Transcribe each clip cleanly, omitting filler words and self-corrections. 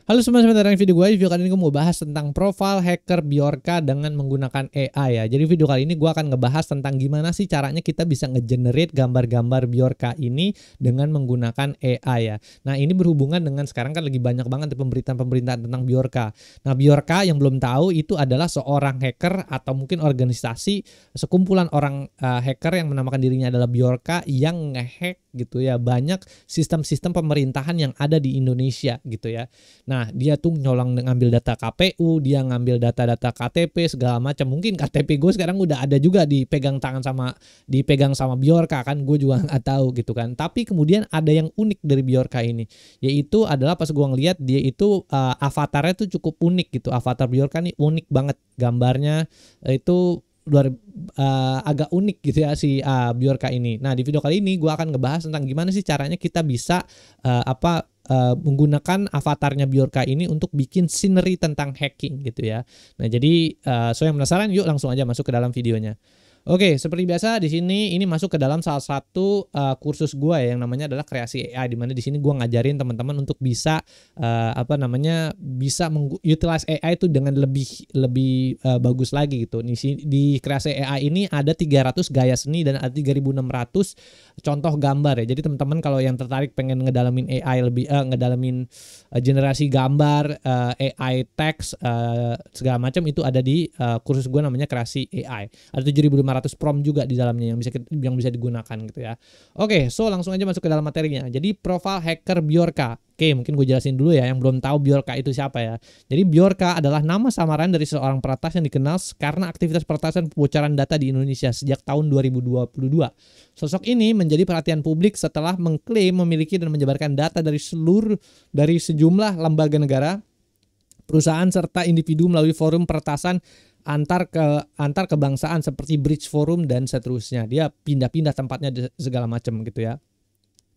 Halo semua, selamat datang di video gue. Di video kali ini gue mau bahas tentang profil hacker Bjorka dengan menggunakan AI ya. Jadi video kali ini gue akan ngebahas tentang gimana sih caranya kita bisa nge-generate gambar-gambar Bjorka ini dengan menggunakan AI ya. Nah ini berhubungan dengan sekarang kan lagi banyak banget pemberitaan-pemberitaan tentang Bjorka. Nah Bjorka yang belum tahu itu adalah seorang hacker atau mungkin organisasi sekumpulan orang hacker yang menamakan dirinya adalah Bjorka yang ngehack gitu ya banyak sistem-sistem pemerintahan yang ada di Indonesia gitu ya. Nah, dia tuh nyolong ngambil data KPU, dia ngambil data-data KTP segala macam. Mungkin KTP gue sekarang udah ada juga dipegang sama Bjorka kan, gue juga nggak tahu gitu kan. Tapi kemudian ada yang unik dari Bjorka ini, yaitu adalah pas gue ngeliat dia itu avatarnya tuh cukup unik gitu. Avatar Bjorka nih unik banget, gambarnya itu agak unik gitu ya si Bjorka ini. Nah di video kali ini gue akan ngebahas tentang gimana sih caranya kita bisa menggunakan avatarnya Bjorka ini untuk bikin scenery tentang hacking gitu ya. Nah jadi so yang penasaran yuk langsung aja masuk ke dalam videonya. Oke, seperti biasa di sini ini masuk ke dalam salah satu kursus gue ya, yang namanya adalah kreasi AI, di mana di sini gue ngajarin teman-teman untuk bisa bisa utilize AI itu dengan lebih bagus lagi gitu. Di kreasi AI ini ada 300 gaya seni dan ada 3.600 contoh gambar ya. Jadi teman-teman kalau yang tertarik pengen ngedalamin AI ngedalamin generasi gambar, AI teks segala macam itu ada di kursus gue namanya kreasi AI. Ada 7.500 prompt juga di dalamnya yang bisa digunakan gitu ya. Oke, so langsung aja masuk ke dalam materinya. Jadi profil hacker Bjorka. Oke, mungkin gue jelasin dulu ya yang belum tahu Bjorka itu siapa ya. Jadi Bjorka adalah nama samaran dari seorang peretas yang dikenal karena aktivitas peretasan pembocoran data di Indonesia sejak tahun 2022. Sosok ini menjadi perhatian publik setelah mengklaim memiliki dan menyebarkan data dari sejumlah lembaga negara, perusahaan serta individu melalui forum peretasan antar kebangsaan seperti Bridge Forum dan seterusnya. Dia pindah-pindah tempatnya segala macam gitu ya.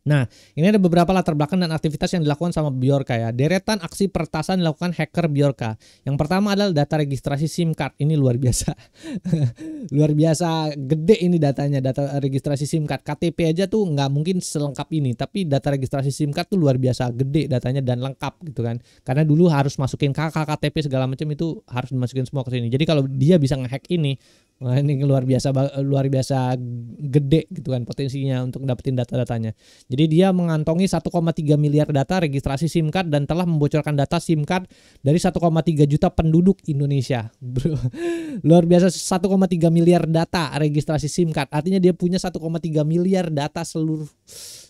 Nah, ini ada beberapa latar belakang dan aktivitas yang dilakukan sama Bjorka ya. Deretan aksi peretasan dilakukan hacker Bjorka. Yang pertama adalah data registrasi SIM card. Ini luar biasa. Luar biasa gede ini datanya, data registrasi SIM card. KTP aja tuh nggak mungkin selengkap ini, tapi data registrasi SIM card tuh luar biasa gede datanya dan lengkap gitu kan. Karena dulu harus masukin KK, KTP segala macam itu harus dimasukin semua ke sini. Jadi kalau dia bisa ngehack ini, wah ini luar biasa gede gitu kan potensinya untuk dapetin data-datanya. Jadi dia mengantongi 1,3 miliar data registrasi SIM card dan telah membocorkan data SIM card dari 1,3 juta penduduk Indonesia. Bro, luar biasa 1,3 miliar data registrasi SIM card. Artinya dia punya 1,3 miliar data seluruh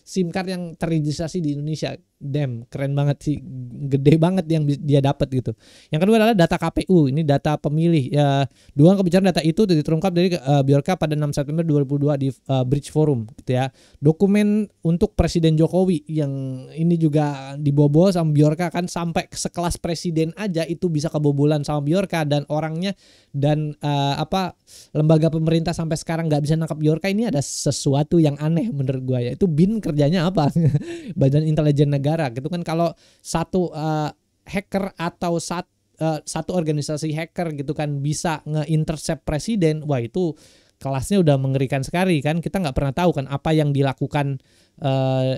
SIM card yang terregistrasi di Indonesia. Damn, keren banget sih. Gede banget yang dia dapat gitu. Yang kedua adalah data KPU. Ini data pemilih. Dua kebijakan data itu terungkap dari Bjorka pada 6 September 2002 di Bridge Forum gitu ya. Dokumen untuk Presiden Jokowi yang ini juga dibobol sama Bjorka kan, sampai sekelas presiden aja itu bisa kebobolan sama Bjorka, dan orangnya dan lembaga pemerintah sampai sekarang nggak bisa nangkap Bjorka. Ini ada sesuatu yang aneh menurut gue ya. Itu BIN kerjanya apa? Badan Intelijen Negara gitu kan. Kalau satu hacker atau satu organisasi hacker gitu kan bisa nge-intercept presiden, wah itu kelasnya udah mengerikan sekali kan. Kita nggak pernah tahu kan apa yang dilakukan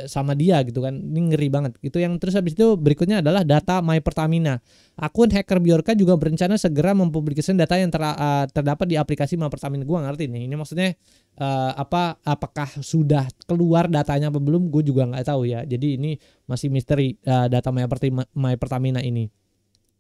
sama dia gitu kan. Ini ngeri banget. Itu yang terus habis itu berikutnya adalah data My Pertamina. Akun hacker Bjorka juga berencana segera mempublikasikan data yang terdapat di aplikasi My Pertamina. Gua ngerti nih. Ini maksudnya apakah sudah keluar datanya apa belum? Gue juga nggak tahu ya. Jadi ini masih misteri data My Pertamina ini.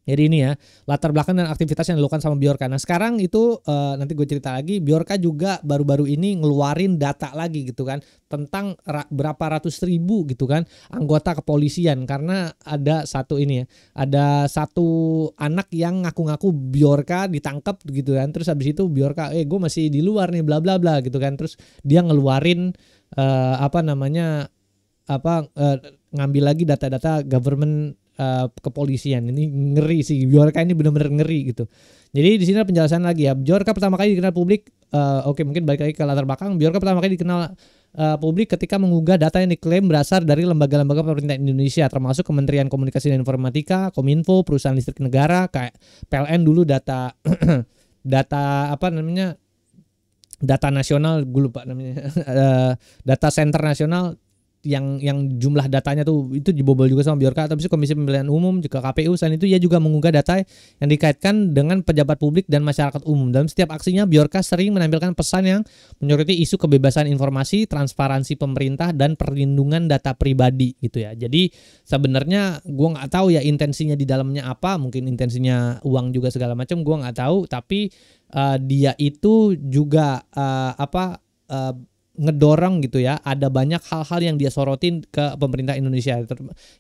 Jadi ini ya latar belakang dan aktivitas yang dilakukan sama Bjorka. Nah sekarang itu nanti gue cerita lagi. Bjorka juga baru-baru ini ngeluarin data lagi gitu kan tentang berapa ratus ribu gitu kan anggota kepolisian, karena ada satu ini ya, ada satu anak yang ngaku-ngaku Bjorka ditangkap gitu kan. Terus habis itu Bjorka gue masih di luar nih bla bla bla gitu kan. Terus dia ngeluarin ngambil lagi data-data government kepolisian. Ini ngeri sih, Bjorka ini benar-benar ngeri gitu. Jadi di sini ada penjelasan lagi ya. Bjorka pertama kali dikenal publik, mungkin balik lagi ke latar belakang. Bjorka pertama kali dikenal publik ketika mengunggah data yang diklaim berasal dari lembaga-lembaga pemerintah Indonesia, termasuk Kementerian Komunikasi dan Informatika, Kominfo, Perusahaan Listrik Negara, kayak PLN dulu data data nasional, gue lupa namanya, data center nasional yang jumlah datanya tuh itu dibobol juga sama Bjorka. Tapi Komisi Pemilihan Umum juga KPU, selain itu ia juga mengunggah data yang dikaitkan dengan pejabat publik dan masyarakat umum. Dalam setiap aksinya Bjorka sering menampilkan pesan yang menyoroti isu kebebasan informasi, transparansi pemerintah dan perlindungan data pribadi gitu ya. Jadi sebenarnya gua nggak tahu ya intensinya di dalamnya apa, mungkin intensinya uang juga segala macam, gua nggak tahu. Tapi dia itu juga ngedorong gitu ya, ada banyak hal-hal yang dia sorotin ke pemerintah Indonesia.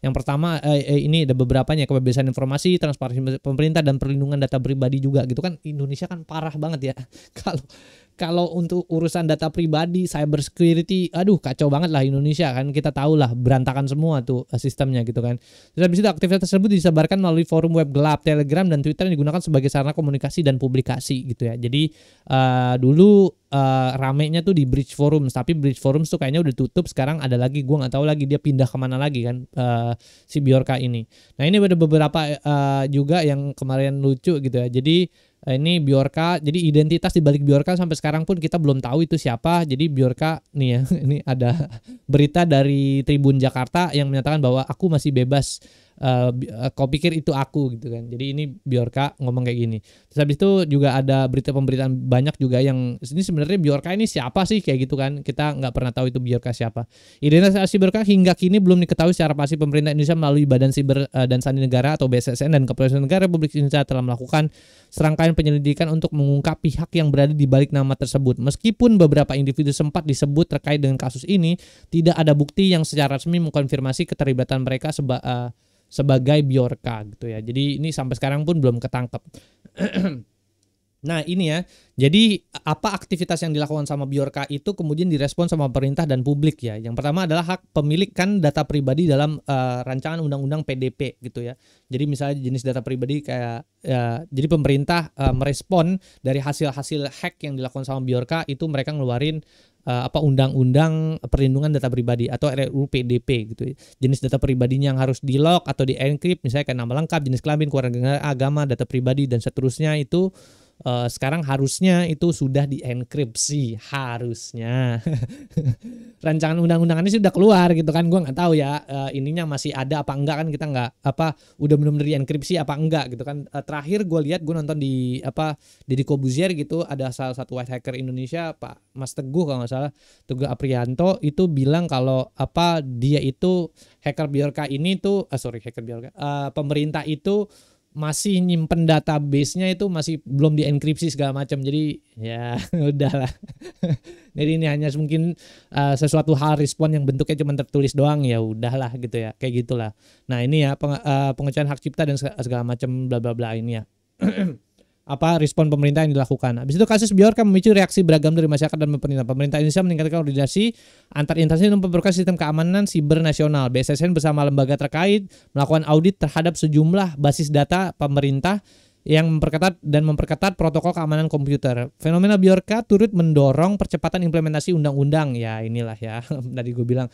Yang pertama ini ada beberapanya, kebebasan informasi, transparansi pemerintah dan perlindungan data pribadi juga gitu kan. Indonesia kan parah banget ya kalau untuk urusan data pribadi, cyber security, aduh kacau banget lah Indonesia kan, kita tahu lah berantakan semua tuh sistemnya gitu kan. Terus habis itu aktivitas tersebut disebarkan melalui forum web gelap, Telegram dan Twitter yang digunakan sebagai sarana komunikasi dan publikasi gitu ya. Jadi dulu ramenya tuh di Bridge Forums, tapi Bridge Forums tuh kayaknya udah tutup sekarang. Ada lagi, gue nggak tahu lagi dia pindah kemana lagi kan si Bjorka ini. Nah ini ada beberapa juga yang kemarin lucu gitu ya. Jadi ini Bjorka, jadi identitas di balik Bjorka sampai sekarang pun kita belum tahu itu siapa. Jadi Bjorka nih ya, ini ada berita dari Tribun Jakarta yang menyatakan bahwa aku masih bebas. Kau pikir itu aku gitu kan. Jadi ini Bjorka ngomong kayak gini. Terus habis itu juga ada pemberitaan banyak juga yang ini sebenarnya Bjorka ini siapa sih kayak gitu kan. Kita nggak pernah tahu itu Bjorka siapa. Identitas Bjorka hingga kini belum diketahui secara pasti. Pemerintah Indonesia melalui Badan Siber dan Sandi Negara atau BSSN dan Kepolisian Negara Republik Indonesia telah melakukan serangkaian penyelidikan untuk mengungkap pihak yang berada di balik nama tersebut. Meskipun beberapa individu sempat disebut terkait dengan kasus ini, tidak ada bukti yang secara resmi mengkonfirmasi keterlibatan mereka sebagai Bjorka gitu ya. Jadi ini sampai sekarang pun belum ketangkep. Nah ini ya, jadi apa aktivitas yang dilakukan sama Bjorka itu kemudian direspon sama pemerintah dan publik ya. Yang pertama adalah hak pemilikan data pribadi dalam rancangan undang-undang PDP gitu ya. Jadi misalnya jenis data pribadi kayak jadi pemerintah merespon dari hasil-hasil hack yang dilakukan sama Bjorka itu, mereka ngeluarin undang-undang perlindungan data pribadi atau RUU PDP gitu ya. Jenis data pribadinya yang harus di-lock atau di-encrypt, misalnya kayak nama lengkap, jenis kelamin, keluarga, agama, data pribadi dan seterusnya itu sekarang harusnya itu sudah dienkripsi, harusnya. Rancangan undang-undangannya sudah keluar gitu kan. Gue nggak tahu ya ininya masih ada apa enggak kan, kita nggak udah benar-benar dienkripsi apa enggak gitu kan. Terakhir gue lihat, gue nonton di Deddy Kobuzier gitu, ada salah satu white hacker Indonesia, Pak Mas Teguh kalau nggak salah, Teguh Aprianto, itu bilang kalau dia itu hacker Bjorka ini tuh pemerintah itu masih nyimpen database-nya itu masih belum dienkripsi segala macam. Jadi ya udahlah. Jadi ini hanya mungkin sesuatu hal respon yang bentuknya cuma tertulis doang, ya udahlah gitu ya. Kayak gitulah. Nah, ini ya pengecualian hak cipta dan segala macam bla bla bla ini ya. Respon pemerintah yang dilakukan. Habis itu kasus Bjorka memicu reaksi beragam dari masyarakat dan pemerintah. Pemerintah Indonesia meningkatkan koordinasi antar instansi untuk memperkuat sistem keamanan siber nasional. BSSN bersama lembaga terkait melakukan audit terhadap sejumlah basis data pemerintah yang memperketat protokol keamanan komputer. Fenomena Bjorka turut mendorong percepatan implementasi undang-undang. Ya inilah ya, tadi gue bilang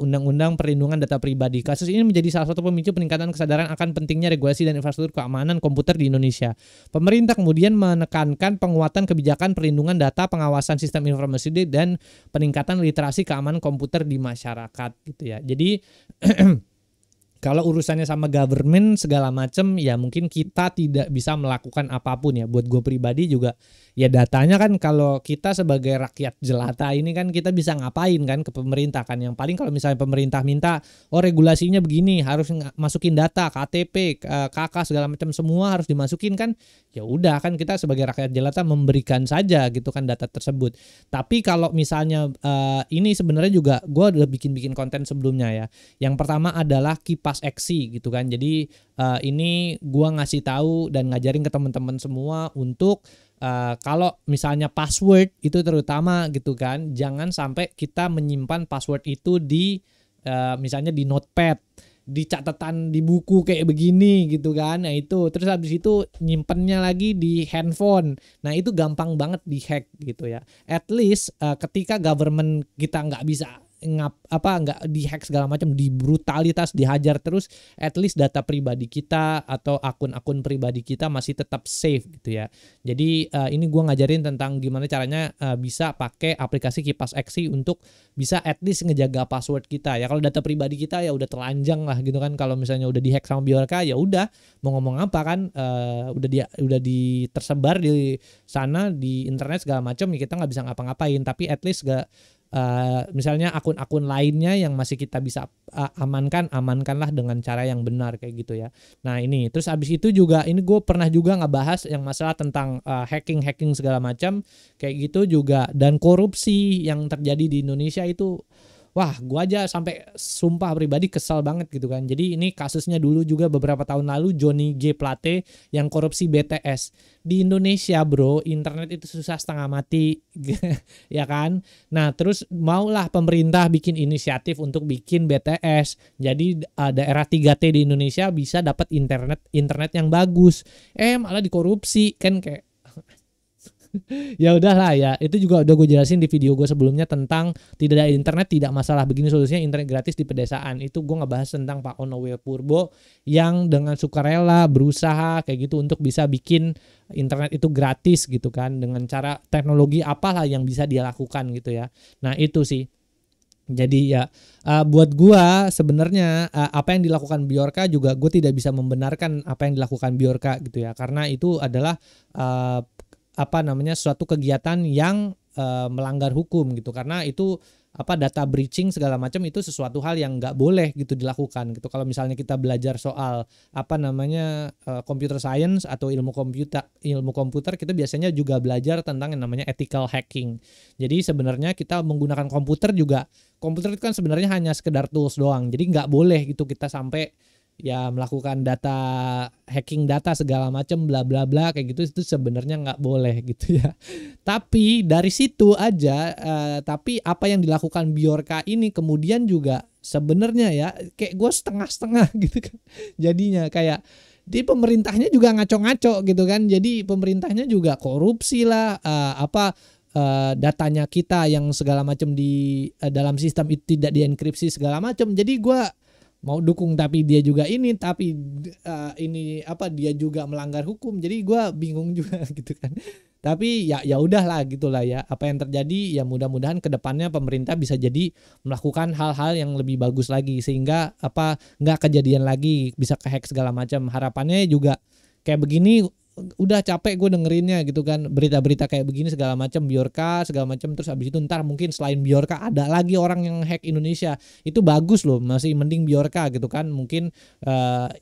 undang-undang perlindungan data pribadi. Kasus ini menjadi salah satu pemicu peningkatan kesadaran akan pentingnya regulasi dan infrastruktur keamanan komputer di Indonesia. Pemerintah kemudian menekankan penguatan kebijakan perlindungan data, pengawasan sistem informasi dan peningkatan literasi keamanan komputer di masyarakat gitu ya. Jadi kalau urusannya sama government segala macam ya mungkin kita tidak bisa melakukan apapun ya. Buat gue pribadi juga ya, datanya kan kalau kita sebagai rakyat jelata ini kan kita bisa ngapain kan ke pemerintah kan. Yang paling kalau misalnya pemerintah minta regulasinya begini, harus masukin data, KTP, KK segala macam semua harus dimasukin kan. Ya udah kan kita sebagai rakyat jelata memberikan saja gitu kan data tersebut. Tapi kalau misalnya ini sebenarnya juga gue udah bikin konten sebelumnya ya. Yang pertama adalah kipas Eksi gitu kan. Jadi ini gua ngasih tahu dan ngajarin ke teman-teman semua untuk kalau misalnya password itu terutama gitu kan, jangan sampai kita menyimpan password itu di misalnya di notepad, di catatan di buku kayak begini gitu kan. Nah itu terus habis itu nyimpennya lagi di handphone. Nah itu gampang banget dihack gitu ya. At least ketika government kita nggak bisa nggak dihack segala macam, dibrutalitas, dihajar terus, at least data pribadi kita atau akun-akun pribadi kita masih tetap safe gitu ya. Jadi ini gue ngajarin tentang gimana caranya bisa pakai aplikasi Kipas Eksi untuk bisa at least ngejaga password kita ya. Kalau data pribadi kita ya udah telanjang lah gitu kan. Kalau misalnya udah dihack sama Bjorka ya udah, mau ngomong apa kan, udah tersebar di sana di internet segala macam ya, kita nggak bisa ngapa-ngapain. Tapi at least misalnya akun-akun lainnya yang masih kita bisa amankanlah dengan cara yang benar kayak gitu ya. Nah ini terus abis itu juga ini gue pernah juga ngebahas yang masalah tentang hacking segala macam kayak gitu juga, dan korupsi yang terjadi di Indonesia itu. Wah, gua aja sampai sumpah pribadi kesal banget gitu kan. Jadi ini kasusnya dulu juga beberapa tahun lalu Johnny G Plate yang korupsi BTS. Di Indonesia, bro, internet itu susah setengah mati ya kan. Nah, terus maulah pemerintah bikin inisiatif untuk bikin BTS. Jadi daerah 3T di Indonesia bisa dapat internet yang bagus. Malah dikorupsi kan, kayak ya udahlah ya, itu juga udah gue jelasin di video gue sebelumnya tentang tidak ada internet tidak masalah, begini solusinya internet gratis di pedesaan. Itu gue ngebahas tentang Pak Ono Purbo yang dengan sukarela berusaha kayak gitu untuk bisa bikin internet itu gratis gitu kan, dengan cara teknologi apalah yang bisa dia lakukan gitu ya. Nah itu sih. Jadi ya buat gua sebenarnya apa yang dilakukan Bjorka juga gue tidak bisa membenarkan apa yang dilakukan Bjorka gitu ya, karena itu adalah suatu kegiatan yang melanggar hukum gitu, karena itu data breaching segala macam itu sesuatu hal yang nggak boleh gitu dilakukan gitu. Kalau misalnya kita belajar soal computer science atau ilmu komputer kita biasanya juga belajar tentang yang namanya ethical hacking. Jadi sebenarnya kita menggunakan komputer itu kan sebenarnya hanya sekedar tools doang, jadi nggak boleh gitu kita sampai ya melakukan hacking data segala macam bla bla bla kayak gitu, itu sebenarnya nggak boleh gitu ya. Tapi dari situ aja tapi apa yang dilakukan Bjorka ini kemudian juga sebenarnya ya kayak gue setengah-setengah gitu kan. Jadinya kayak di pemerintahnya juga ngaco-ngaco gitu kan. Jadi pemerintahnya juga korupsi lah, datanya kita yang segala macam di dalam sistem itu tidak dienkripsi segala macam. Jadi gue mau dukung tapi dia juga dia juga melanggar hukum. Jadi gue bingung juga gitu kan. Tapi ya udahlah gitulah ya. Apa yang terjadi ya mudah-mudahan kedepannya pemerintah bisa jadi melakukan hal-hal yang lebih bagus lagi sehingga nggak kejadian lagi bisa kehack segala macam. Harapannya juga kayak begini udah capek gue dengerinnya gitu kan, berita-berita kayak begini segala macam, Bjorka segala macam, terus abis itu ntar mungkin selain Bjorka ada lagi orang yang hack Indonesia. Itu bagus loh, masih mending Bjorka gitu kan. Mungkin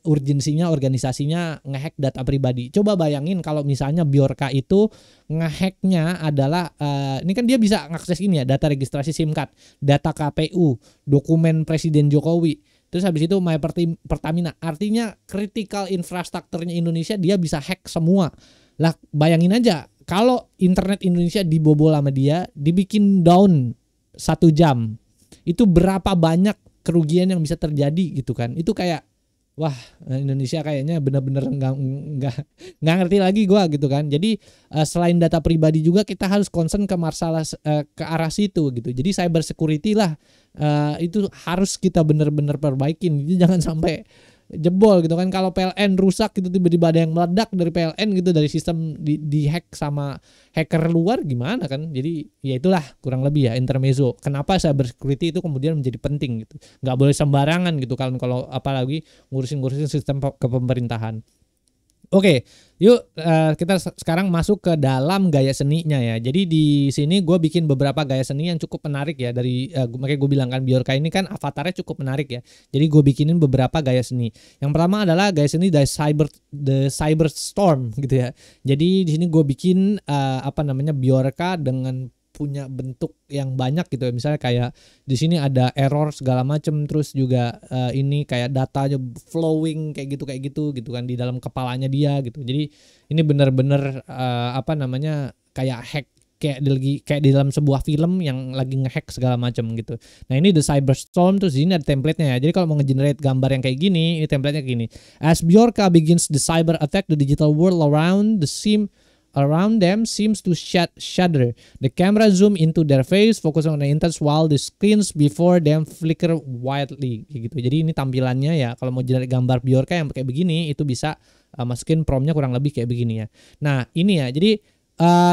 urgensinya organisasinya ngehack data pribadi. Coba bayangin kalau misalnya Bjorka itu ngehacknya adalah ini kan dia bisa ngakses ini ya, data registrasi SIM card, data KPU, dokumen Presiden Jokowi. Terus habis itu My Pertamina, artinya critical infrastrukturnya Indonesia dia bisa hack semua. Lah bayangin aja kalau internet Indonesia dibobol sama dia, dibikin down 1 jam, itu berapa banyak kerugian yang bisa terjadi gitu kan. Itu kayak wah, Indonesia kayaknya benar-benar nggak ngerti lagi gue gitu kan. Jadi selain data pribadi juga kita harus concern ke masalah ke arah situ gitu. Jadi cyber security lah itu harus kita benar-benar perbaikin. Jadi jangan sampai jebol gitu kan. Kalau PLN rusak gitu, tiba-tiba ada yang meledak dari PLN gitu, dari sistem di hack sama hacker luar gimana kan. Jadi ya itulah kurang lebih ya intermezzo kenapa cyber security itu kemudian menjadi penting gitu. Nggak boleh sembarangan gitu kalau apalagi ngurusin sistem kepemerintahan. Oke, yuk kita sekarang masuk ke dalam gaya seninya ya. Jadi di sini gue bikin beberapa gaya seni yang cukup menarik ya. Dari makanya gue bilang kan Bjorka ini kan avatarnya cukup menarik ya. Jadi gue bikinin beberapa gaya seni. Yang pertama adalah gaya seni dari cyber storm gitu ya. Jadi di sini gue bikin Bjorka dengan punya bentuk yang banyak gitu ya. Misalnya kayak di sini ada error segala macam, terus juga ini kayak datanya flowing kayak gitu kan di dalam kepalanya dia gitu. Jadi ini benar-benar kayak hack kayak di dalam sebuah film yang lagi ngehack segala macam gitu. Nah ini the cyberstorm, terus ini ada template-nya ya. Jadi kalau mau nge-generate gambar yang kayak gini, ini template-nya gini. As Bjorka begins the cyber attack, the digital world around the seem around them seems to shudder. The camera zoom into their face, focus on the intent while the screens before them flicker wildly gitu. Jadi ini tampilannya ya, kalau mau generate gambar Bjorka yang kayak begini itu bisa masukin promptnya kurang lebih kayak begini ya. Nah ini ya, jadi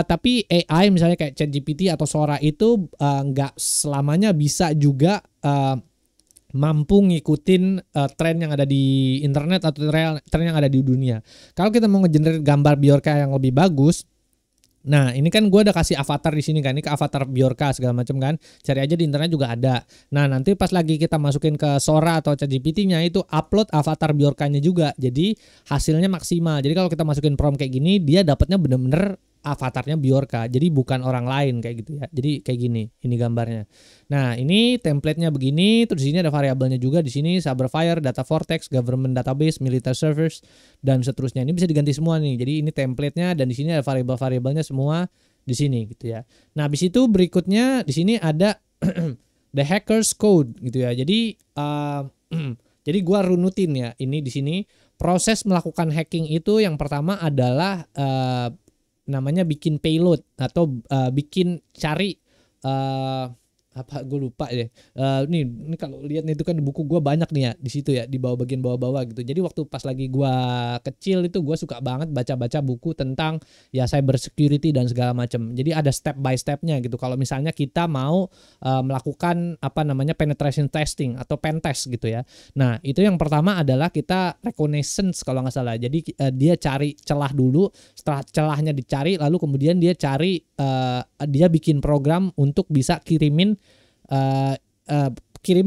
tapi AI misalnya kayak ChatGPT atau Sora itu nggak selamanya bisa juga mampu ngikutin tren yang ada di internet atau tren yang ada di dunia. Kalau kita mau ngegenerate gambar Bjorka yang lebih bagus, nah ini kan gue udah kasih avatar di sini kan, ini ke avatar Bjorka segala macam kan, cari aja di internet juga ada. Nah nanti pas lagi kita masukin ke Sora atau ChatGPT-nya itu upload avatar Bjorkanya juga, jadi hasilnya maksimal. Jadi kalau kita masukin prompt kayak gini, dia dapatnya bener-bener avatarnya Bjorka, jadi bukan orang lain kayak gitu ya. Jadi kayak gini, ini gambarnya. Nah ini template-nya begini, terus di sini ada variabelnya juga di sini, Saberfire, Data Vortex, Government Database, Military Servers dan seterusnya. Ini bisa diganti semua nih. Jadi ini template-nya dan di sini ada variabel-variabelnya semua di sini gitu ya. Nah habis itu berikutnya di sini ada the hacker's code gitu ya. Jadi jadi gua runutin ya ini di sini proses melakukan hacking itu yang pertama adalah namanya bikin payload atau bikin cari apa gue lupa deh. Ini kalau lihat nih itu kan di buku gue banyak nih ya di situ ya, di bawah bagian bawah-bawah gitu. Jadi waktu pas lagi gue kecil itu gue suka banget baca-baca buku tentang ya cyber security dan segala macam. Jadi ada step by stepnya gitu. Kalau misalnya kita mau melakukan apa namanya penetration testing atau pen test gitu ya. Nah itu yang pertama adalah kita reconnaissance kalau nggak salah. Jadi dia cari celah dulu, setelah celahnya dicari lalu kemudian dia cari dia bikin program untuk bisa kirimin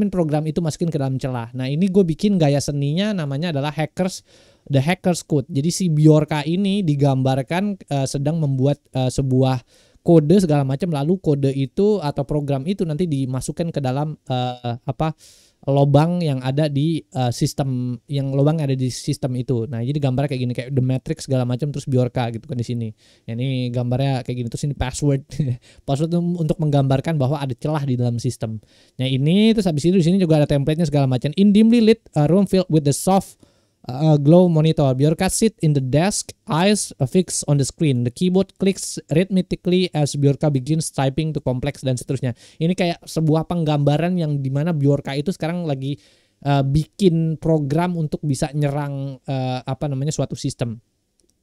program itu masukin ke dalam celah. Nah ini gue bikin gaya seninya namanya adalah the hacker's code. Jadi si Bjorka ini digambarkan sedang membuat sebuah kode segala macam, lalu kode itu atau program itu nanti dimasukkan ke dalam lobang yang ada di sistem, yang lobang yang ada di sistem itu. Nah, jadi gambarnya kayak gini, kayak The Matrix segala macam, terus Bjorka gitu kan di sini. Ya, ini gambarnya kayak gini, terus ini password. Password untuk menggambarkan bahwa ada celah di dalam sistem. Nah, ini terus habis itu di sini juga ada template-nya segala macam. In dimly lit room filled with the soft glow monitor. Bjorka sit in the desk, eyes fixed on the screen. The keyboard clicks rhythmically as Bjorka begins typing to complex dan seterusnya. Ini kayak sebuah penggambaran yang dimana Bjorka itu sekarang lagi bikin program untuk bisa nyerang suatu sistem.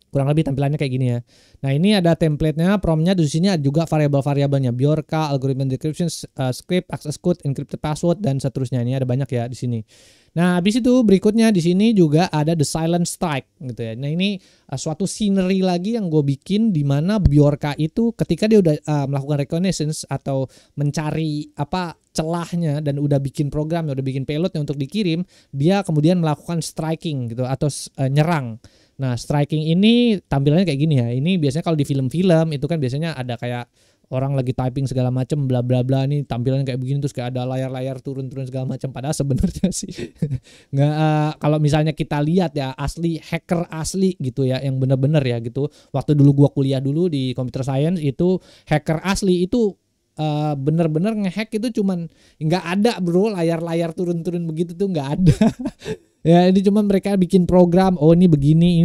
Kurang lebih tampilannya kayak gini ya. Nah ini ada template-nya, prompt-nya, di sini ada juga variabel-variabelnya, Bjorka, algorithm decryption, script, access code, encrypted password dan seterusnya. Ini ada banyak ya di sini. Nah habis itu berikutnya di sini juga ada the silent strike gitu ya. Nah ini suatu scenery lagi yang gue bikin di mana Bjorka itu ketika dia udah melakukan reconnaissance atau mencari celahnya dan udah bikin program, udah bikin payloadnya untuk dikirim, dia kemudian melakukan striking gitu atau nyerang. Nah striking ini tampilannya kayak gini ya. Ini biasanya kalau di film-film itu kan biasanya ada kayak orang lagi typing segala macam bla bla bla, ini tampilannya kayak begini terus kayak ada layar-layar turun-turun segala macam. Padahal sebenarnya sih nggak, kalau misalnya kita lihat ya asli hacker asli gitu ya yang bener-bener ya gitu. Waktu dulu gua kuliah dulu di computer science itu hacker asli itu bener-bener ngehack itu cuman nggak ada bro, layar-layar turun-turun begitu tuh nggak ada. Ya ini cuma mereka bikin program, oh ini begini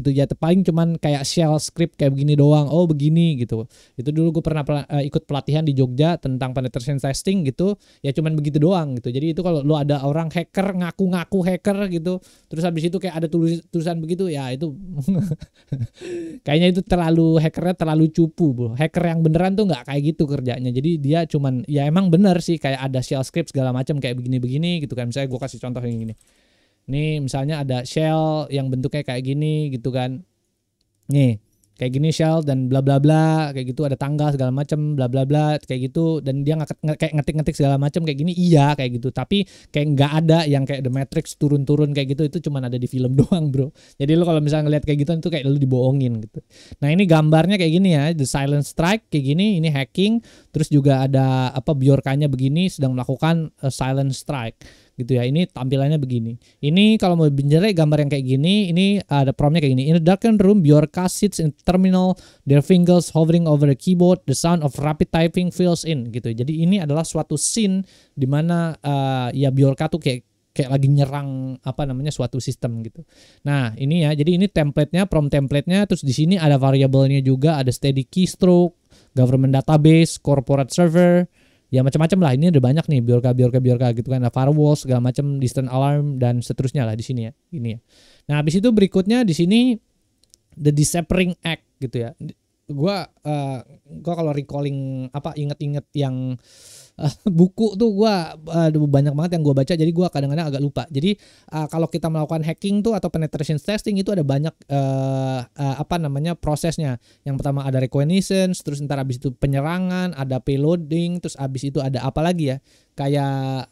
gitu ya, paling cuman kayak shell script kayak begini doang, oh begini gitu. Itu dulu gue pernah ikut pelatihan di Jogja tentang penetration testing gitu, ya cuman begitu doang gitu. Jadi itu kalau lo ada orang hacker ngaku-ngaku hacker gitu, terus habis itu kayak ada tulisan begitu, ya itu kayaknya itu hackernya terlalu cupu bro. Hacker yang beneran tuh nggak kayak gitu kerjanya. Jadi dia cuman ya emang bener sih kayak ada shell script segala macam kayak begini-begini gitu kan. Misalnya gue kasih contoh yang gini. Nih misalnya ada shell yang bentuknya kayak gini gitu kan. Nih kayak gini shell dan bla bla bla kayak gitu, ada tanggal segala macam bla bla bla kayak gitu, dan dia kayak ngetik-ngetik segala macam kayak gini, iya kayak gitu. Tapi kayak nggak ada yang kayak The Matrix turun-turun kayak gitu, itu cuman ada di film doang bro. Jadi lu kalau misalnya ngeliat kayak gitu itu kayak lu dibohongin gitu. Nah ini gambarnya kayak gini ya, the silent strike kayak gini, ini hacking. Terus juga ada Bjorkanya begini sedang melakukan silent strike gitu ya. Ini tampilannya begini. Ini kalau mau generate gambar yang kayak gini, ini ada promptnya kayak gini. In a darkened room, Bjorka sits in terminal, their fingers hovering over the keyboard, the sound of rapid typing fills in gitu. Jadi ini adalah suatu scene di mana ya Bjorka tuh kayak kayak lagi nyerang apa namanya suatu sistem gitu. Nah ini ya, jadi ini template-nya, prompt template-nya, terus di sini ada variabelnya juga, ada steady keystroke, government database, corporate server, ya macam-macam lah. Ini ada banyak nih biorka gitu kan, ada firewall segala macam, distant alarm dan seterusnya lah di sini ya. Ini ya. Nah habis itu berikutnya di sini the deciphering act gitu ya. Gua kalau recalling apa inget-inget yang buku tuh gua banyak banget yang gua baca, jadi gua kadang-kadang agak lupa. Jadi kalau kita melakukan hacking tuh atau penetration testing itu ada banyak apa namanya prosesnya. Yang pertama ada reconnaissance, terus ntar abis itu penyerangan, ada payloading, terus abis itu ada apa lagi ya, kayak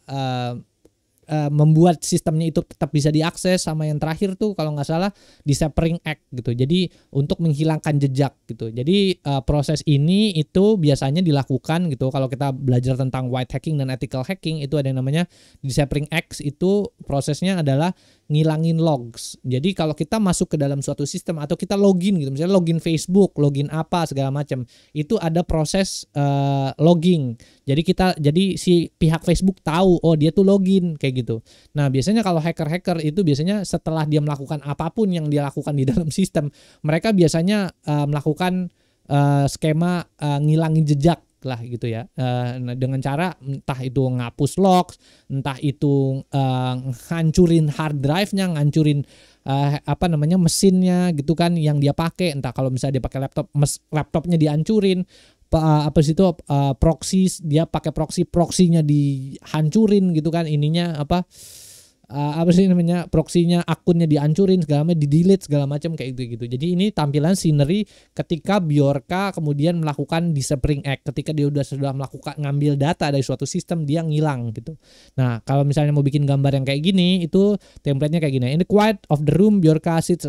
membuat sistemnya itu tetap bisa diakses, sama yang terakhir tuh kalau nggak salah deciphering act gitu. Jadi untuk menghilangkan jejak gitu. Jadi proses ini itu biasanya dilakukan gitu. Kalau kita belajar tentang white hacking dan ethical hacking itu ada yang namanya deciphering act. Itu prosesnya adalah ngilangin logs. Jadi kalau kita masuk ke dalam suatu sistem atau kita login gitu, misalnya login Facebook, login apa segala macam, itu ada proses logging. Jadi si pihak Facebook tahu oh dia tuh login kayak gitu. Nah, biasanya kalau hacker-hacker itu biasanya setelah dia melakukan apapun yang dia lakukan di dalam sistem, mereka biasanya melakukan skema ngilangin jejak lah gitu ya, dengan cara entah itu ngapus logs, entah itu ngancurin hard drive-nya, ngancurin apa namanya mesinnya gitu kan yang dia pakai, entah kalau misalnya dia pakai laptopnya dihancurin, apa sih itu proxy, dia pakai proxy-nya dihancurin gitu kan, ininya apa sih namanya, proxinya, akunnya dihancurin segala macam, di-delete segala macam kayak gitu. Jadi ini tampilan scenery ketika Bjorka kemudian melakukan deciphering act, ketika dia sudah melakukan ngambil data dari suatu sistem, dia ngilang gitu. Nah, kalau misalnya mau bikin gambar yang kayak gini, itu template-nya kayak gini. In the quiet of the room, Bjorka sits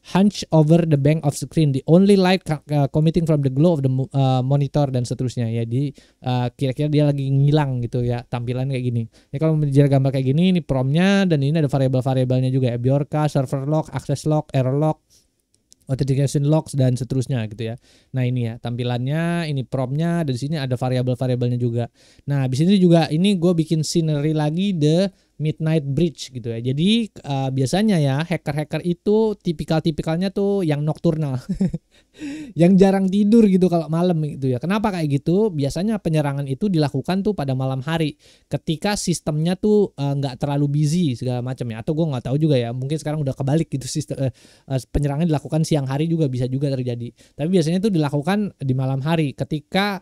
hunch over the bank of screen, the only light coming from the glow of the monitor dan seterusnya ya. Di kira-kira dia lagi ngilang gitu ya, tampilan kayak gini. Ya kalau menjadi gambar kayak gini, ini prompt-nya dan ini ada variabel-variabelnya juga ya, Bjorka, server log, access log, error log, authentication logs dan seterusnya gitu ya. Nah ini ya tampilannya, ini prompt-nya, dan di sini ada variabel-variabelnya juga. Nah di sini juga ini gue bikin scenery lagi the midnight bridge gitu ya. Jadi biasanya ya hacker-hacker itu tipikal-tipikalnya tuh yang nocturnal. Yang jarang tidur gitu kalau malam gitu ya. Kenapa kayak gitu? Biasanya penyerangan itu dilakukan tuh pada malam hari ketika sistemnya tuh nggak terlalu busy segala macam ya. Atau gue nggak tahu juga ya. Mungkin sekarang udah kebalik gitu sistem penyerangan dilakukan siang hari juga bisa juga terjadi. Tapi biasanya itu dilakukan di malam hari ketika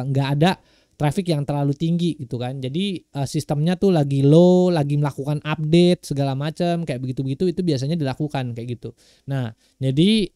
nggak ada traffic yang terlalu tinggi gitu kan. Jadi sistemnya tuh lagi low, lagi melakukan update segala macam kayak begitu-begitu, itu biasanya dilakukan kayak gitu. Nah, jadi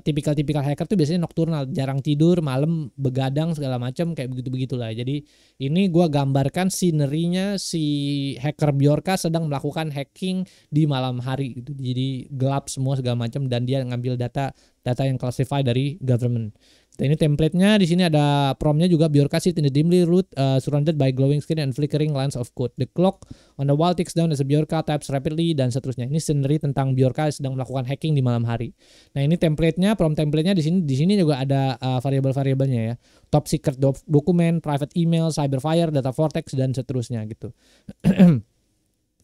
tipikal-tipikal hacker tuh biasanya nocturnal, jarang tidur, malam begadang segala macam kayak begitu-begitulah. Jadi ini gua gambarkan scenery-nya si hacker Bjorka sedang melakukan hacking di malam hari gitu. Jadi gelap semua segala macam dan dia ngambil data yang classified dari government. Ini template-nya, di sini ada prompt-nya juga, Bjorka sit in the dimly lit surrounded by glowing screen and flickering lines of code. The clock on the wall ticks down as Bjorka types rapidly dan seterusnya. Ini scenery tentang Bjorka sedang melakukan hacking di malam hari. Nah, ini template-nya, prompt template-nya di sini juga ada variabel-variabelnya ya. Top secret document, private email, cyberfire, data vortex dan seterusnya gitu.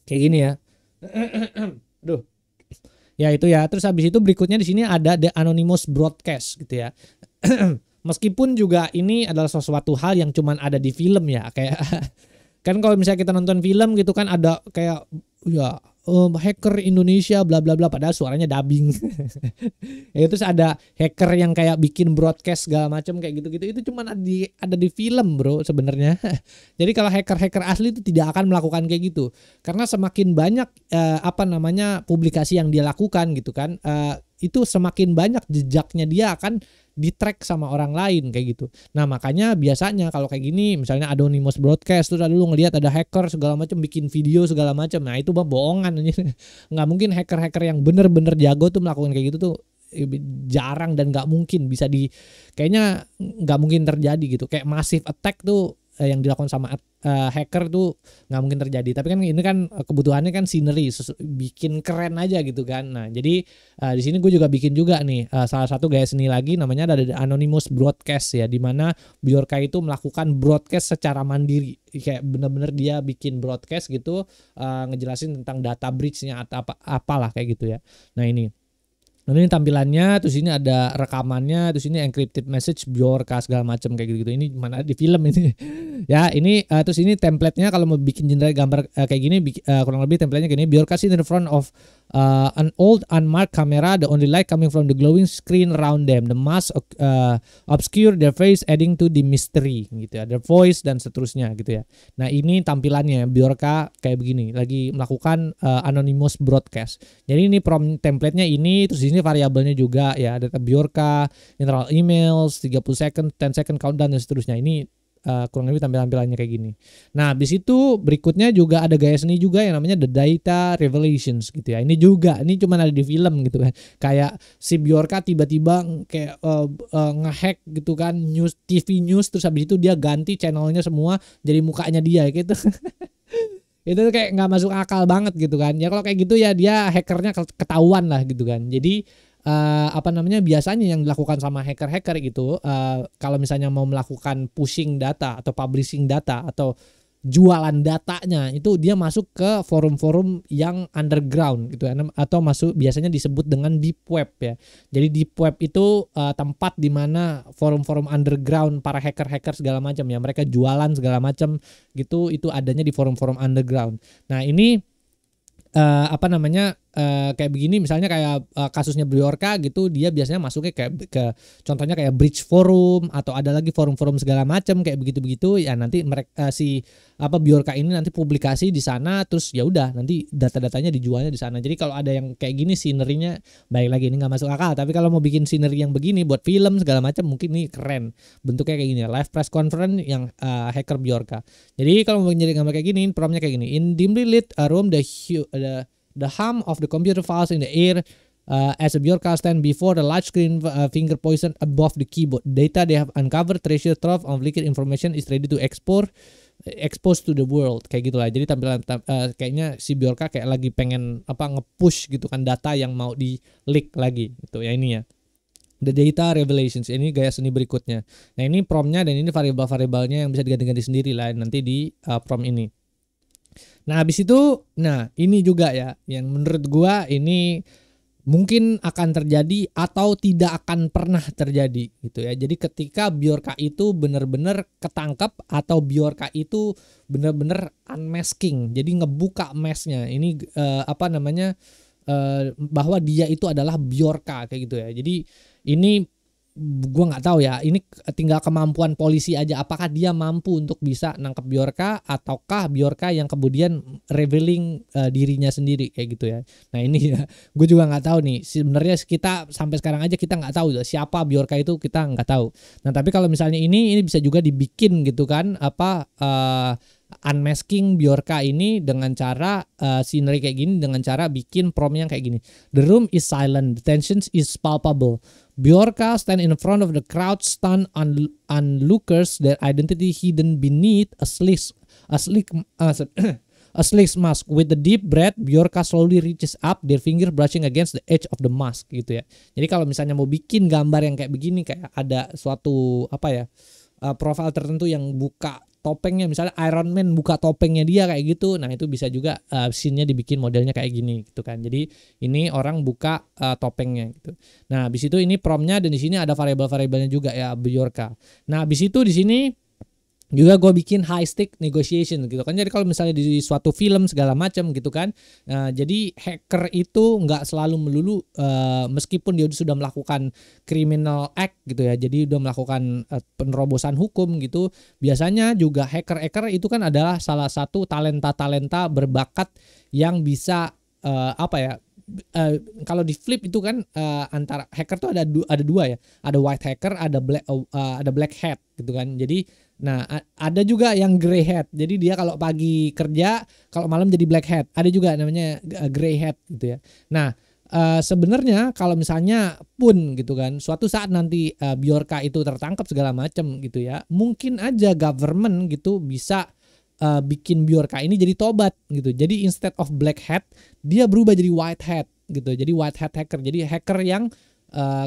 Kayak gini ya. Duh. Ya itu ya. Terus habis itu berikutnya di sini ada the anonymous broadcast gitu ya. Meskipun juga ini adalah sesuatu hal yang cuman ada di film ya, kayak kan kalau misalnya kita nonton film gitu kan ada kayak ya hacker Indonesia bla bla bla, padahal suaranya dubbing. Ya terus ada hacker yang kayak bikin broadcast segala macam kayak gitu-gitu, itu cuma ada di film bro sebenarnya. Jadi kalau hacker-hacker asli itu tidak akan melakukan kayak gitu, karena semakin banyak publikasi yang dia lakukan gitu kan, itu semakin banyak jejaknya dia akan di-track sama orang lain kayak gitu. Nah makanya biasanya kalau kayak gini misalnya anonymous broadcast, terus lu ngelihat ada hacker segala macam bikin video segala macam, nah itu mah bohongan. Nggak mungkin hacker-hacker yang bener-bener jago tuh melakukan kayak gitu tuh, jarang dan nggak mungkin bisa kayaknya nggak mungkin terjadi gitu. Kayak massive attack tuh yang dilakukan sama hacker tuh nggak mungkin terjadi. Tapi kan ini kan kebutuhannya kan scenery, bikin keren aja gitu kan. Nah jadi di sini gue juga bikin juga nih salah satu gaya seni lagi, namanya ada Anonymous Broadcast ya, dimana Bjorka itu melakukan broadcast secara mandiri, kayak bener-bener dia bikin broadcast gitu, ngejelasin tentang data breach-nya atau apalah kayak gitu ya. Nah ini tampilannya, terus ini ada rekamannya, terus ini encrypted message Bjorka segala macam kayak gitu. Ini mana di film ini. Ya, ini terus ini template-nya kalau mau bikin genre gambar kayak gini, kurang lebih template-nya gini. Bjorka sit in the front of an old unmarked camera, the only light coming from the glowing screen around them. The mask obscure their face, adding to the mystery gitu ya. Their voice dan seterusnya gitu ya. Nah, ini tampilannya Bjorka kayak begini, lagi melakukan anonymous broadcast. Jadi ini prompt template-nya ini, terus ini variabelnya juga ya, data Bjorka, internal emails, 30 second, 10 second countdown dan seterusnya. Ini kurang lebih tampilannya kayak gini. Nah, habis itu berikutnya juga ada gaya seni juga yang namanya The Data Revelations gitu ya. Ini juga, ini cuma ada di film gitu kan. Kayak si Bjorka tiba-tiba kayak ngehack gitu kan news, TV news, terus habis itu dia ganti channelnya semua jadi mukanya dia gitu. Itu kayak nggak masuk akal banget gitu kan. Ya kalau kayak gitu ya dia hackernya ketahuan lah gitu kan. Jadi biasanya yang dilakukan sama hacker-hacker gitu, kalau misalnya mau melakukan pushing data atau publishing data atau jualan datanya, itu dia masuk ke forum-forum yang underground gitu, atau masuk biasanya disebut dengan deep web ya. Jadi deep web itu tempat di mana forum-forum underground para hacker-hacker segala macam ya, mereka jualan segala macam gitu, itu adanya di forum-forum underground. Nah ini kayak begini, misalnya kayak kasusnya Bjorka gitu, dia biasanya masuknya kayak ke contohnya kayak bridge forum atau ada lagi forum-forum segala macam kayak begitu-begitu ya. Nanti mereka Bjorka ini nanti publikasi di sana, terus ya udah nanti data-datanya dijualnya di sana. Jadi kalau ada yang kayak gini scenery-nya, baik lagi ini nggak masuk akal, tapi kalau mau bikin scenery yang begini buat film segala macam mungkin ini keren. Bentuknya kayak gini ya, live press conference yang hacker Bjorka. Jadi kalau mau jadi gambar kayak gini, prompt-nya kayak gini. In dimly lit room, the hum of the computer files in the air as a Bjorka stand before the large screen, finger poisoned above the keyboard. Data they have uncovered, treasure trove of leaked information is ready to expose to the world, kayak gitulah. Jadi tampilan kayaknya si Bjorka kayak lagi pengen nge-push gitu kan data yang mau di leak lagi gitu ya. Ini ya The Data Revelations, ini gaya seni berikutnya. Nah ini prompt-nya dan ini variabel-variabelnya yang bisa diganti-ganti sendiri lah nanti di prompt ini. Nah habis itu, nah ini juga ya yang menurut gua ini mungkin akan terjadi atau tidak akan pernah terjadi gitu ya. Jadi ketika Bjorka itu benar-benar ketangkep atau Bjorka itu benar-benar unmasking, jadi ngebuka masknya. Ini bahwa dia itu adalah Bjorka kayak gitu ya. Jadi ini gue nggak tahu ya, ini tinggal kemampuan polisi aja, apakah dia mampu untuk bisa nangkep Bjorka ataukah Bjorka yang kemudian revealing dirinya sendiri kayak gitu ya. Nah ini ya gue juga nggak tahu nih, sebenarnya kita sampai sekarang aja kita nggak tahu siapa Bjorka itu, kita nggak tahu. Nah tapi kalau misalnya ini bisa juga dibikin gitu kan, unmasking Bjorka ini dengan cara scenery kayak gini, dengan cara bikin prompt yang kayak gini. The room is silent, the tension is palpable. Bjorka stand in front of the crowd, stunned onlookers, their identity hidden beneath a sleek mask. With the deep breath, Bjorka slowly reaches up, their finger brushing against the edge of the mask gitu ya. Jadi kalau misalnya mau bikin gambar yang kayak begini, kayak ada suatu profil tertentu yang buka topengnya, misalnya Iron Man buka topengnya dia kayak gitu. Nah itu bisa juga scene-nya dibikin modelnya kayak gini gitu kan. Jadi ini orang buka topengnya gitu. Nah habis itu ini prompt-nya, dan di sini ada variabel-variabelnya juga ya Bjorka. Nah habis itu di sini juga gue bikin high stake negotiation gitu kan. Jadi kalau misalnya di suatu film segala macam gitu kan, jadi hacker itu nggak selalu melulu meskipun dia sudah melakukan criminal act gitu ya, jadi udah melakukan penerobosan hukum gitu, biasanya juga hacker itu kan adalah salah satu talenta berbakat yang bisa kalau di flip itu kan antara hacker tuh ada dua ya, ada white hacker, ada black hat gitu kan. Jadi nah ada juga yang grey hat, jadi dia kalau pagi kerja, kalau malam jadi black hat. Ada juga namanya grey hat gitu ya. Nah sebenarnya kalau misalnya pun gitu kan suatu saat nanti Bjorka itu tertangkap segala macam gitu ya, mungkin aja government gitu bisa bikin Bjorka ini jadi tobat gitu. Jadi instead of black hat dia berubah jadi white hat gitu. Jadi white hat hacker. Jadi hacker yang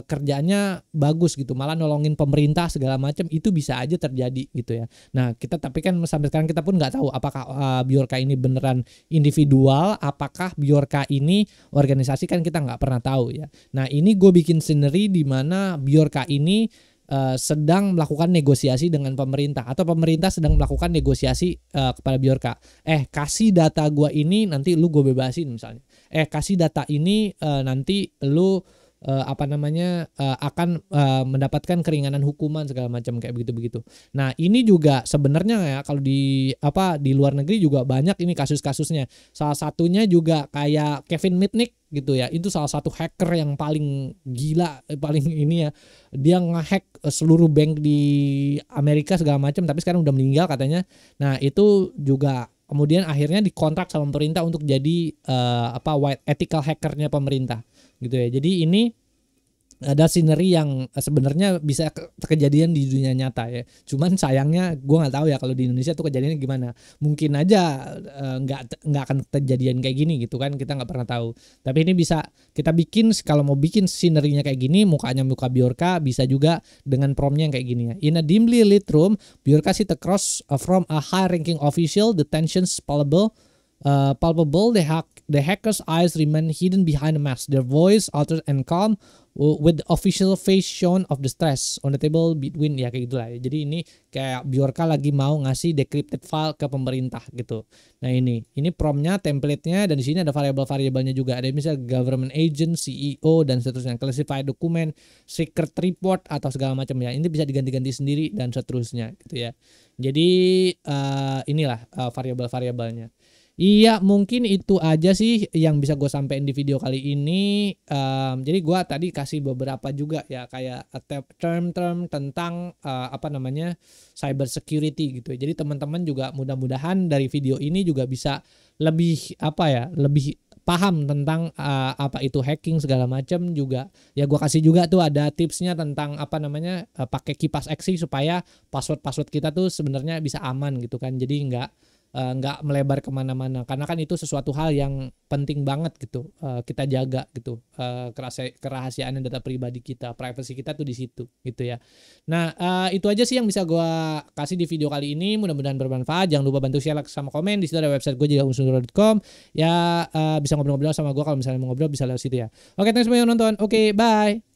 kerjanya bagus gitu, malah nolongin pemerintah segala macam, itu bisa aja terjadi gitu ya. Nah kita tapi kan sampai sekarang kita pun nggak tahu apakah Bjorka ini beneran individual, apakah Bjorka ini organisasi, kan kita nggak pernah tahu ya. Nah ini gue bikin scenery di mana Bjorka ini sedang melakukan negosiasi dengan pemerintah, atau pemerintah sedang melakukan negosiasi kepada Bjorka. Kasih data gua ini nanti lu gue bebasin misalnya. Kasih data ini nanti lu akan mendapatkan keringanan hukuman segala macam kayak begitu-begitu. Nah, ini juga sebenarnya ya kalau di luar negeri juga banyak ini kasus-kasusnya. Salah satunya juga kayak Kevin Mitnick gitu ya. Itu salah satu hacker yang paling gila, paling ini ya. Dia ngehack seluruh bank di Amerika segala macam, tapi sekarang udah meninggal katanya. Nah, itu juga kemudian akhirnya dikontrak sama pemerintah untuk jadi white ethical hackernya pemerintah gitu ya. Jadi ini ada scenery yang sebenarnya bisa kejadian di dunia nyata ya. Cuman sayangnya gue nggak tahu ya kalau di Indonesia tuh kejadiannya gimana. Mungkin aja nggak akan kejadian kayak gini gitu kan, kita nggak pernah tahu. Tapi ini bisa kita bikin, kalau mau bikin scenery-nya kayak gini, mukanya muka Bjorka, bisa juga dengan promnya yang kayak gini ya. In a dimly lit room, Bjorka sit across from a high-ranking official. The tensions palpable. The hacker's eyes remain hidden behind a mask. Their voice altered and calm, with the official face shown of the stress on the table between, ya kayak gitulah. Jadi ini kayak Bjorka lagi mau ngasih decrypted file ke pemerintah gitu. Nah ini promptnya, template-nya, dan di sini ada variabel-variabelnya juga. Ada misalnya government agent, CEO, dan seterusnya. Classified document, secret report, atau segala macam ya. Ini bisa diganti-ganti sendiri dan seterusnya gitu ya. Jadi inilah variabel-variabelnya. Iya, mungkin itu aja sih yang bisa gue sampaikan di video kali ini. Jadi gue tadi kasih beberapa juga ya, kayak term-term tentang cyber security gitu. Jadi teman-teman juga mudah-mudahan dari video ini juga bisa lebih lebih paham tentang apa itu hacking segala macam juga. Ya gue kasih juga tuh ada tipsnya tentang pakai kipas X supaya password kita tuh sebenarnya bisa aman gitu kan. Jadi nggak melebar kemana-mana, karena kan itu sesuatu hal yang penting banget gitu, kita jaga gitu, kerahasiaan data pribadi kita, privacy kita tuh di situ gitu ya. Nah itu aja sih yang bisa gue kasih di video kali ini, mudah-mudahan bermanfaat. Jangan lupa bantu share, like, sama komen. Di situ ada website gue juga, unsundoro.com ya. Bisa ngobrol-ngobrol sama gue, kalau misalnya mau ngobrol bisa lewat situ ya. Oke, thanks semuanya nonton. Oke, bye.